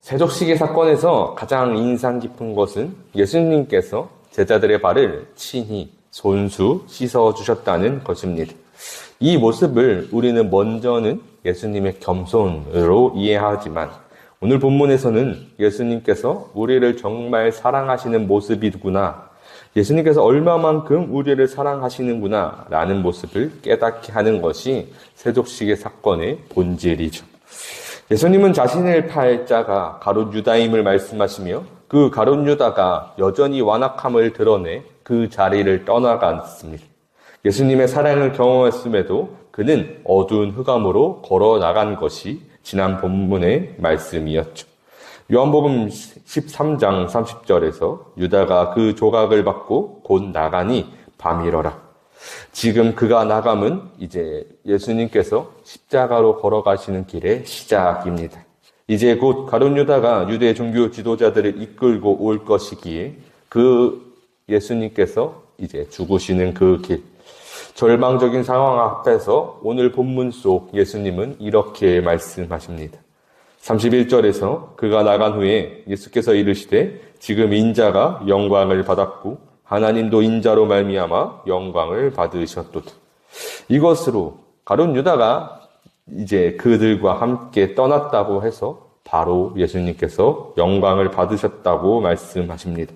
세족시계 사건에서 가장 인상 깊은 것은 예수님께서 제자들의 발을 친히 손수 씻어주셨다는 것입니다. 이 모습을 우리는 먼저는 예수님의 겸손으로 이해하지만 오늘 본문에서는 예수님께서 우리를 정말 사랑하시는 모습이구나, 예수님께서 얼마만큼 우리를 사랑하시는구나 라는 모습을 깨닫게 하는 것이 세족시계 사건의 본질이죠. 예수님은 자신을 팔 자가 가룟 유다임을 말씀하시며 그 가룟 유다가 여전히 완악함을 드러내 그 자리를 떠나갔습니다. 예수님의 사랑을 경험했음에도 그는 어두운 흑암으로 걸어 나간 것이 지난 본문의 말씀이었죠. 요한복음 13장 30절에서 유다가 그 조각을 받고 곧 나가니 밤이러라. 지금 그가 나감은 이제 예수님께서 십자가로 걸어가시는 길의 시작입니다. 이제 곧 가룟 유다가 유대 종교 지도자들을 이끌고 올 것이기에 그 예수님께서 이제 죽으시는 그 길, 절망적인 상황 앞에서 오늘 본문 속 예수님은 이렇게 말씀하십니다. 31절에서 그가 나간 후에 예수께서 이르시되 지금 인자가 영광을 받았고 하나님도 인자로 말미암아 영광을 받으셨도다. 이것으로 가룟 유다가 이제 그들과 함께 떠났다고 해서 바로 예수님께서 영광을 받으셨다고 말씀하십니다.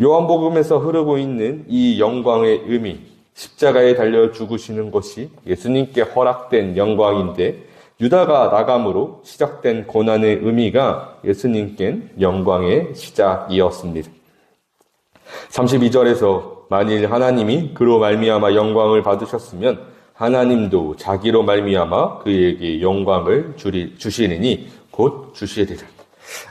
요한복음에서 흐르고 있는 이 영광의 의미, 십자가에 달려 죽으시는 것이 예수님께 허락된 영광인데 유다가 나감으로 시작된 고난의 의미가 예수님께는 영광의 시작이었습니다. 32절에서 만일 하나님이 그로 말미암아 영광을 받으셨으면 하나님도 자기로 말미암아 그에게 영광을 주시리니 곧 주시리라.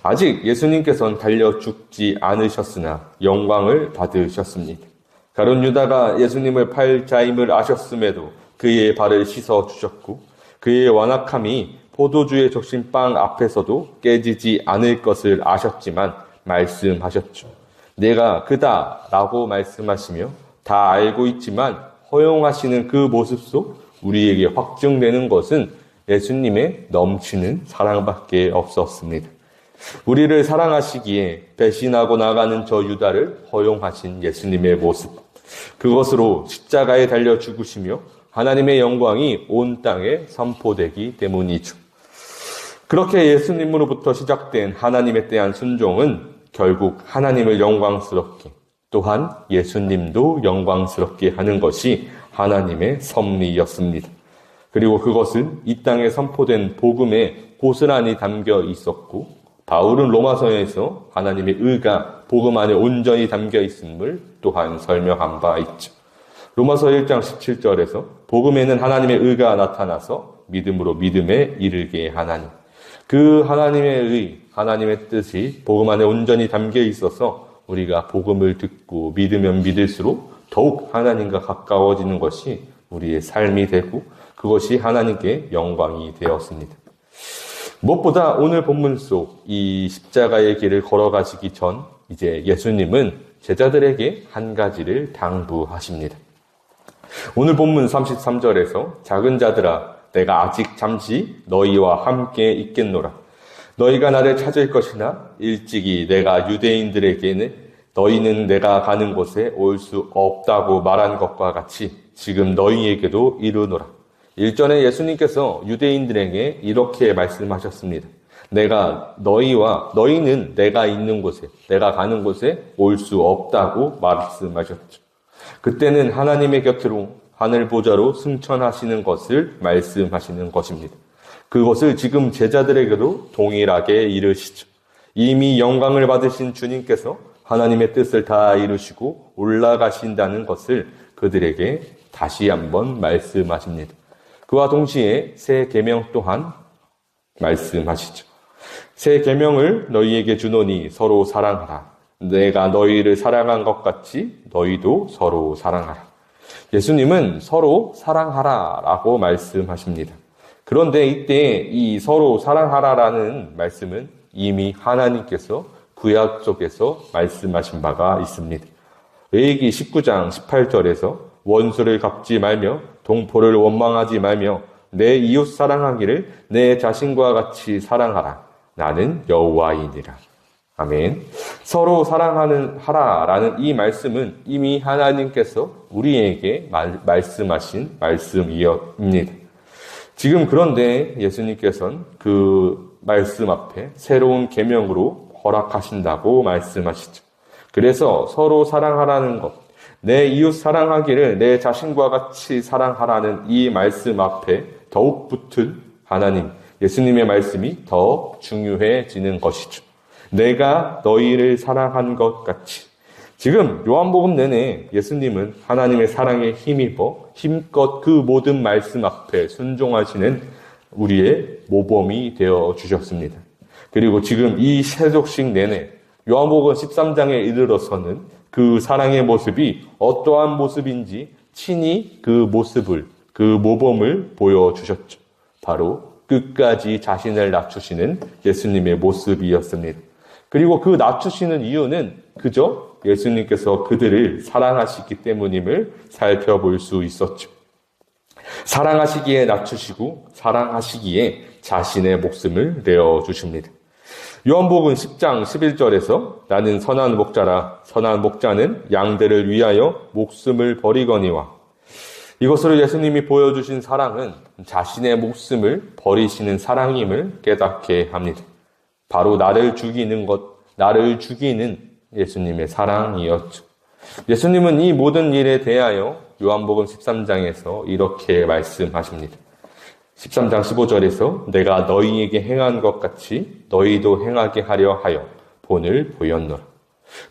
아직 예수님께서는 달려 죽지 않으셨으나 영광을 받으셨습니다. 가룟 유다가 예수님을 팔 자임을 아셨음에도 그의 발을 씻어 주셨고 그의 완악함이 포도주의 적신빵 앞에서도 깨지지 않을 것을 아셨지만 말씀하셨죠. 내가 그다 라고 말씀하시며 다 알고 있지만 허용하시는 그 모습 속 우리에게 확증되는 것은 예수님의 넘치는 사랑밖에 없었습니다. 우리를 사랑하시기에 배신하고 나가는 저 유다를 허용하신 예수님의 모습, 그것으로 십자가에 달려 죽으시며 하나님의 영광이 온 땅에 선포되기 때문이죠. 그렇게 예수님으로부터 시작된 하나님에 대한 순종은 결국 하나님을 영광스럽게, 또한 예수님도 영광스럽게 하는 것이 하나님의 섭리였습니다. 그리고 그것은 이 땅에 선포된 복음에 고스란히 담겨 있었고 바울은 로마서에서 하나님의 의가 복음 안에 온전히 담겨 있음을 또한 설명한 바 있죠. 로마서 1장 17절에서 복음에는 하나님의 의가 나타나서 믿음으로 믿음에 이르게 하나니, 그 하나님의 의, 하나님의 뜻이 복음 안에 온전히 담겨 있어서 우리가 복음을 듣고 믿으면 믿을수록 더욱 하나님과 가까워지는 것이 우리의 삶이 되고 그것이 하나님께 영광이 되었습니다. 무엇보다 오늘 본문 속 이 십자가의 길을 걸어가시기 전 이제 예수님은 제자들에게 한 가지를 당부하십니다. 오늘 본문 33절에서 작은 자들아 내가 아직 잠시 너희와 함께 있겠노라. 너희가 나를 찾을 것이나 일찍이 내가 유대인들에게는 너희는 내가 가는 곳에 올 수 없다고 말한 것과 같이 지금 너희에게도 이르노라. 일전에 예수님께서 유대인들에게 이렇게 말씀하셨습니다. 너희는 내가 있는 곳에, 내가 가는 곳에 올 수 없다고 말씀하셨죠. 그때는 하나님의 곁으로 하늘 보좌로 승천하시는 것을 말씀하시는 것입니다. 그것을 지금 제자들에게도 동일하게 이르시죠. 이미 영광을 받으신 주님께서 하나님의 뜻을 다 이루시고 올라가신다는 것을 그들에게 다시 한번 말씀하십니다. 그와 동시에 새 계명 또한 말씀하시죠. 새 계명을 너희에게 주노니 서로 사랑하라. 내가 너희를 사랑한 것 같이 너희도 서로 사랑하라. 예수님은 서로 사랑하라 라고 말씀하십니다. 그런데 이때 이 서로 사랑하라라는 말씀은 이미 하나님께서 구약 속에서 말씀하신 바가 있습니다. 레위기 19장 18절에서 원수를 갚지 말며 동포를 원망하지 말며 내 이웃 사랑하기를 내 자신과 같이 사랑하라. 나는 여호와이니라. 아멘. 서로 하라라는 이 말씀은 이미 하나님께서 우리에게 말씀하신 말씀이옵니다. 지금 그런데 예수님께서는 그 말씀 앞에 새로운 계명으로 허락하신다고 말씀하시죠. 그래서 서로 사랑하라는 것, 내 이웃 사랑하기를 내 자신과 같이 사랑하라는 이 말씀 앞에 더욱 붙은 하나님, 예수님의 말씀이 더 중요해지는 것이죠. 내가 너희를 사랑한 것 같이. 지금 요한복음 내내 예수님은 하나님의 사랑에 힘입어 힘껏 그 모든 말씀 앞에 순종하시는 우리의 모범이 되어 주셨습니다. 그리고 지금 이 세속식 내내 요한복음 13장에 이르러서는 그 사랑의 모습이 어떠한 모습인지 친히 그 모습을, 그 모범을 보여주셨죠. 바로 끝까지 자신을 낮추시는 예수님의 모습이었습니다. 그리고 그 낮추시는 이유는 그저 예수님께서 그들을 사랑하시기 때문임을 살펴볼 수 있었죠. 사랑하시기에 낮추시고 사랑하시기에 자신의 목숨을 내어주십니다. 요한복음 10장 11절에서 나는 선한 목자라 선한 목자는 양들을 위하여 목숨을 버리거니와, 이것으로 예수님이 보여주신 사랑은 자신의 목숨을 버리시는 사랑임을 깨닫게 합니다. 바로 나를 죽이는 예수님의 사랑이었죠. 예수님은 이 모든 일에 대하여 요한복음 13장에서 이렇게 말씀하십니다. 13장 15절에서 내가 너희에게 행한 것 같이 너희도 행하게 하려 하여 본을 보였노라.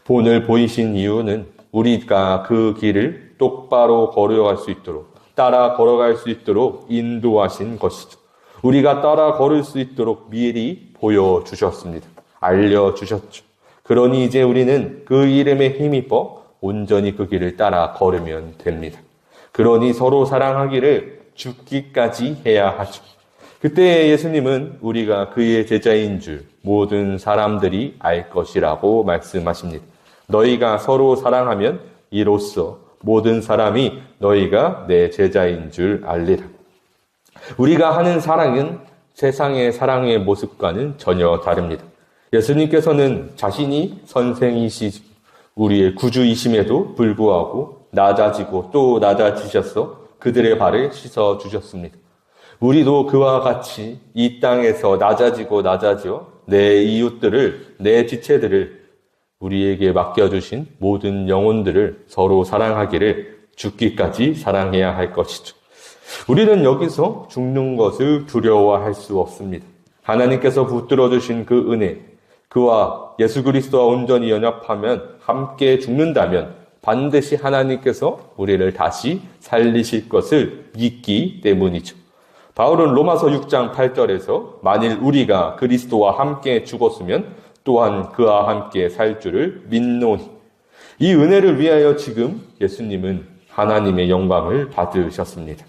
본을 보이신 이유는 우리가 그 길을 똑바로 걸어갈 수 있도록, 따라 걸어갈 수 있도록 인도하신 것이죠. 우리가 따라 걸을 수 있도록 미리 보여주셨습니다. 알려주셨죠. 그러니 이제 우리는 그 이름에 힘입어 온전히 그 길을 따라 걸으면 됩니다. 그러니 서로 사랑하기를 죽기까지 해야 하죠. 그때 예수님은 우리가 그의 제자인 줄 모든 사람들이 알 것이라고 말씀하십니다. 너희가 서로 사랑하면 이로써 모든 사람이 너희가 내 제자인 줄 알리라. 우리가 하는 사랑은 세상의 사랑의 모습과는 전혀 다릅니다. 예수님께서는 자신이 선생이시지 우리의 구주이심에도 불구하고 낮아지고 또 낮아지셔서 그들의 발을 씻어주셨습니다. 우리도 그와 같이 이 땅에서 낮아져 내 이웃들을, 내 지체들을, 우리에게 맡겨주신 모든 영혼들을 서로 사랑하기를 죽기까지 사랑해야 할 것이죠. 우리는 여기서 죽는 것을 두려워할 수 없습니다. 하나님께서 붙들어주신 그 은혜, 그와 예수 그리스도와 온전히 연합하면 함께 죽는다면 반드시 하나님께서 우리를 다시 살리실 것을 믿기 때문이죠. 바울은 로마서 6장 8절에서 만일 우리가 그리스도와 함께 죽었으면 또한 그와 함께 살 줄을 믿노니, 이 은혜를 위하여 지금 예수님은 하나님의 영광을 받으셨습니다.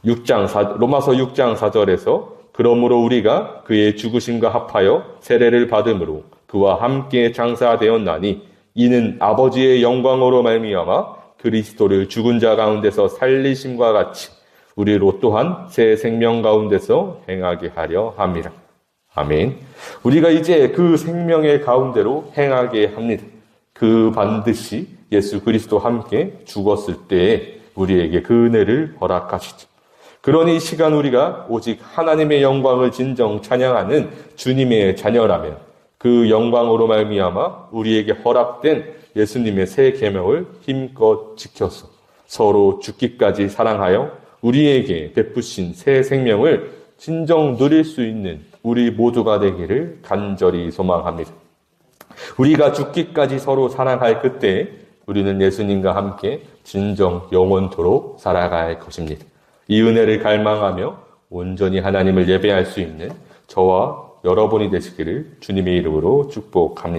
로마서 6장 4절에서 그러므로 우리가 그의 죽으심과 합하여 세례를 받음으로 그와 함께 장사되었나니 이는 아버지의 영광으로 말미암아 그리스도를 죽은 자 가운데서 살리심과 같이 우리로 또한 새 생명 가운데서 행하게 하려 함이라. 아멘. 우리가 이제 그 생명의 가운데로 행하게 합니다. 그 반드시 예수 그리스도와 함께 죽었을 때에 우리에게 그 은혜를 허락하시죠. 그러니 이 시간 우리가 오직 하나님의 영광을 진정 찬양하는 주님의 자녀라면 그 영광으로 말미암아 우리에게 허락된 예수님의 새 계명을 힘껏 지켜서 서로 죽기까지 사랑하여 우리에게 베푸신 새 생명을 진정 누릴 수 있는 우리 모두가 되기를 간절히 소망합니다. 우리가 죽기까지 서로 사랑할 그때 우리는 예수님과 함께 진정 영원토록 살아갈 것입니다. 이 은혜를 갈망하며 온전히 하나님을 예배할 수 있는 저와 여러분이 되시기를 주님의 이름으로 축복합니다.